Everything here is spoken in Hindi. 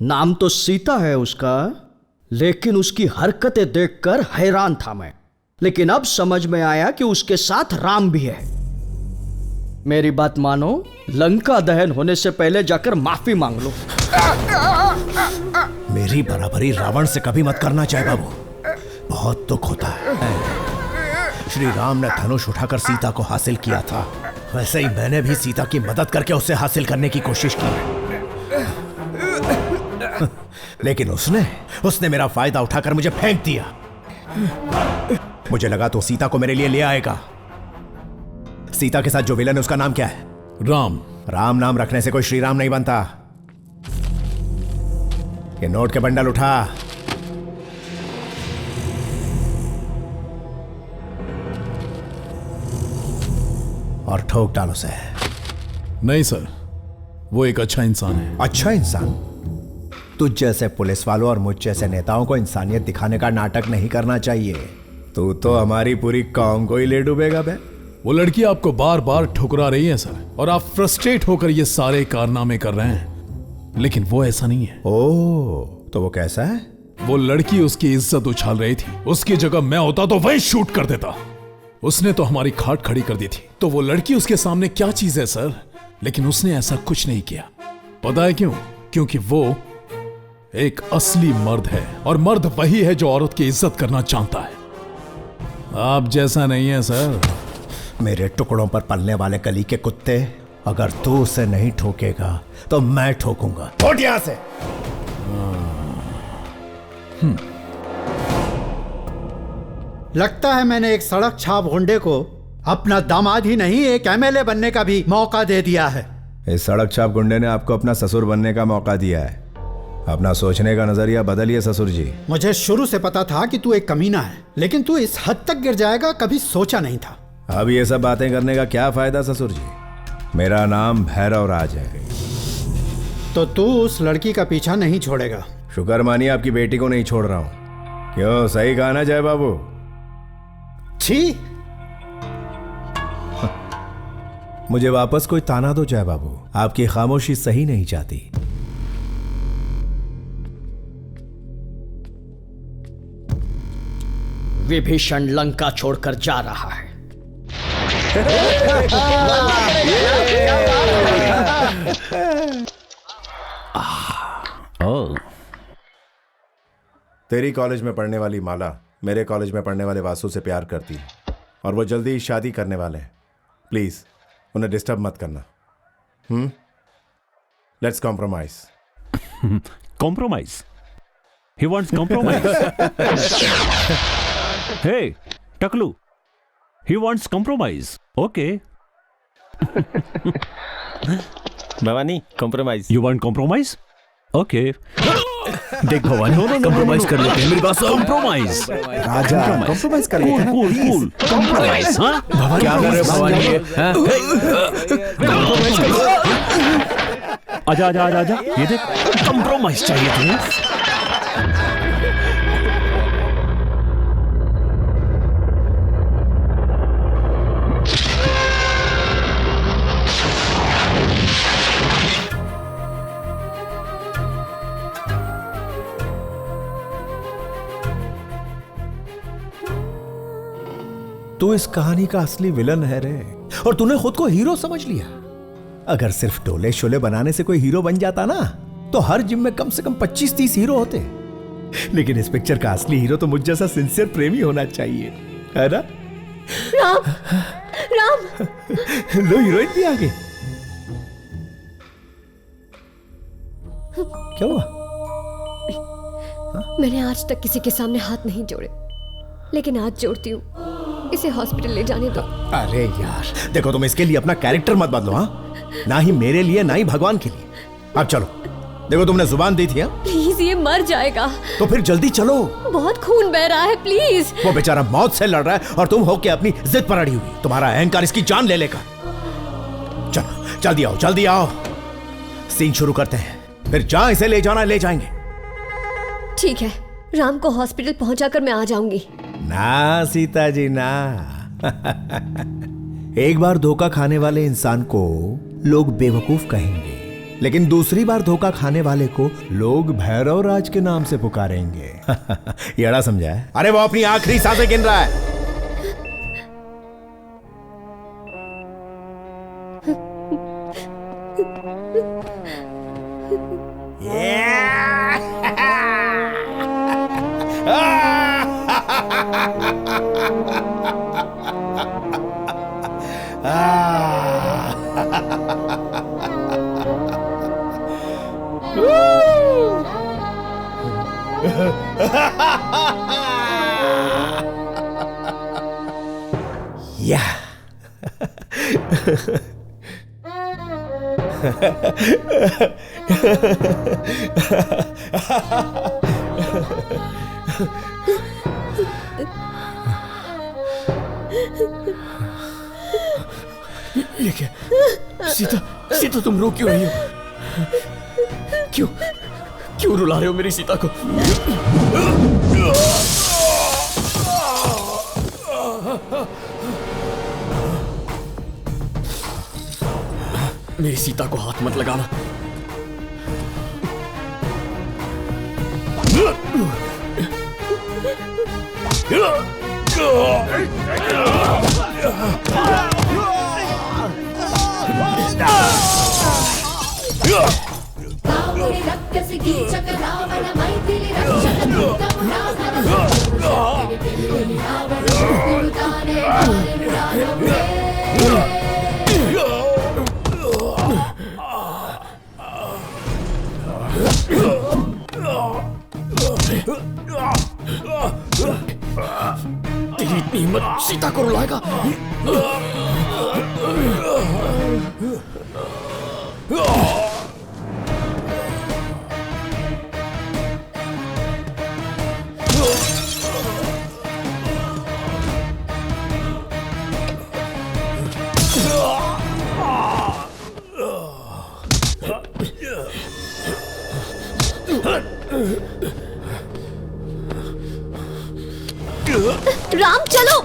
नाम तो सीता है उसका, लेकिन उसकी हरकतें देखकर हैरान था मैं। लेकिन अब समझ में आया कि उसके साथ राम भी है। मेरी बात मानो, लंका दहन होने से पहले जाकर माफी मांग लो। मेरी बराबरी रावण से कभी मत करना चाहे बाबू, बहुत दुख होता है। श्री राम ने धनुष उठाकर सीता को हासिल किया था, वैसे ही मैंने भी सीता की मदद करके उसे हासिल करने की कोशिश की। लेकिन उसने मेरा फायदा उठाकर मुझे फेंक दिया। मुझे लगा तो सीता को मेरे लिए ले आएगा। सीता के साथ जो विलन है उसका नाम क्या है? राम। राम नाम रखने से कोई श्री राम नहीं बनता। ये नोट के बंडल उठा। और ठोक डालो उसे। नहीं सर, वो एक अच्छा इंसान है। अच्छा इंसान? तुझ जैसे पुलिस वालों और मुझ जैसे नेताओं को इंसानियत दिखाने का नाटक नहीं करना चाहिए। तू तो हमारी पूरी कौम को ही ले डूबेगा बे। वो लड़की आपको बार बार ठुकरा रही है सर, और आप फ्रस्ट्रेट होकर ये सारे कारनामे कर रहे हैं, लेकिन वो ऐसा नहीं है। ओह, तो वो कैसा है? वो लड़की उसकी इज्जत उछाल रही थी, उसकी जगह मैं होता तो वही शूट कर देता। उसने तो हमारी खाट खड़ी कर दी थी। तो वो लड़की उसके सामने क्या चीज है सर, लेकिन उसने ऐसा कुछ नहीं किया। पता है क्यों? क्योंकि वो एक असली मर्द है, और मर्द वही है जो औरत की इज्जत करना चाहता है। आप जैसा नहीं है सर। मेरे टुकड़ों पर पलने वाले गली के कुत्ते, अगर तू उसे नहीं ठोकेगा तो मैं ठोकूंगा। उठ यहां से। लगता है मैंने एक सड़क छाप गुंडे को अपना दामाद ही नहीं, एक एमएलए बनने का भी मौका दे दिया है। इस सड़क छाप गुंडे ने आपको अपना ससुर बनने का मौका दिया है। अपना सोचने का नजरिया बदलिए ससुर जी। मुझे शुरू से पता था कि तू एक कमीना है, लेकिन तू इस हद तक गिर जाएगा कभी सोचा नहीं था। अब ये सब बातें करने का क्या फायदा ससुर जी? मेरा नाम भैरव राज है। तो तू उस लड़की का पीछा नहीं छोड़ेगा? शुक्र मानिए आपकी बेटी को नहीं छोड़ रहा हूं। क्यों, सही कहा ना जय बाबू? छी! मुझे वापस कोई ताना दो जय बाबू, आपकी खामोशी सही नहीं जाती। विभीषण लंका छोड़कर जा रहा है। तेरी कॉलेज में पढ़ने वाली माला मेरे कॉलेज में पढ़ने वाले वासु से प्यार करती है, और वो जल्दी ही शादी करने वाले हैं। प्लीज उन्हें डिस्टर्ब मत करना। Let's compromise. Compromise? He wants compromise. Hey टकलू, he wants compromise. Okay. Bhavani, compromise. You want compromise? Okay. देख भवानी, compromise कर लेते हैं मेरी बात। compromise. राजा, compromise कर लेते हैं। Cool. compromise, हाँ? क्या कर रहे हो भवानी? आजा। ये देख, compromise चाहिए तुम्हें? तू इस कहानी का असली विलन है रे, और तूने खुद को हीरो समझ लिया। अगर सिर्फ डोले शोले बनाने से कोई हीरो बन जाता ना, तो हर जिम में कम से कम 25-30 हीरो होते। लेकिन इस पिक्चर का असली हीरो तो मुझ जैसा सिंसियर प्रेमी होना चाहिए, है ना? राम लो, हीरोइन भी आ गई। क्या हुआ? मैंने आज तक किसी के सामने हाथ नहीं जोड़े, लेकिन आज जोड़ती हूँ। इसे हॉस्पिटल ले जाने दो। अरे यार, देखो तुम इसके लिए अपना कैरेक्टर मत बदलो। हाँ, ना ही मेरे लिए ना ही भगवान के लिए। अब चलो, देखो तुमने जुबान दी थी। प्लीज, ये मर जाएगा। तो फिर जल्दी चलो। बहुत खून बह रहा है, प्लीज। वो बेचारा मौत से लड़ रहा है और तुम हो के अपनी जिद पर अड़ी हुई। तुम्हारा अहंकार इसकी जान ले लेगा। चलो जल्दी आओ। सीन शुरू करते हैं, फिर जहां इसे ले जाना ले जाएंगे। ठीक है, राम को हॉस्पिटल पहुंचाकर मैं आ जाऊंगी। ना सीता जी ना। एक बार धोखा खाने वाले इंसान को लोग बेवकूफ कहेंगे, लेकिन दूसरी बार धोखा खाने वाले को लोग भैरव राज के नाम से पुकारेंगे। येड़ा समझा है? अरे वो अपनी आखिरी सांसें गिन रहा है। या ये क्या? सीता, सीता तुम रो क्यों रही हो? क्यों क्यों रुला रहे हो मेरी सीता को? मेरी सीता को हाथ मत लगाना। तेरी इतनी हिम्मत सीता को रुलाएगा? राम चलो।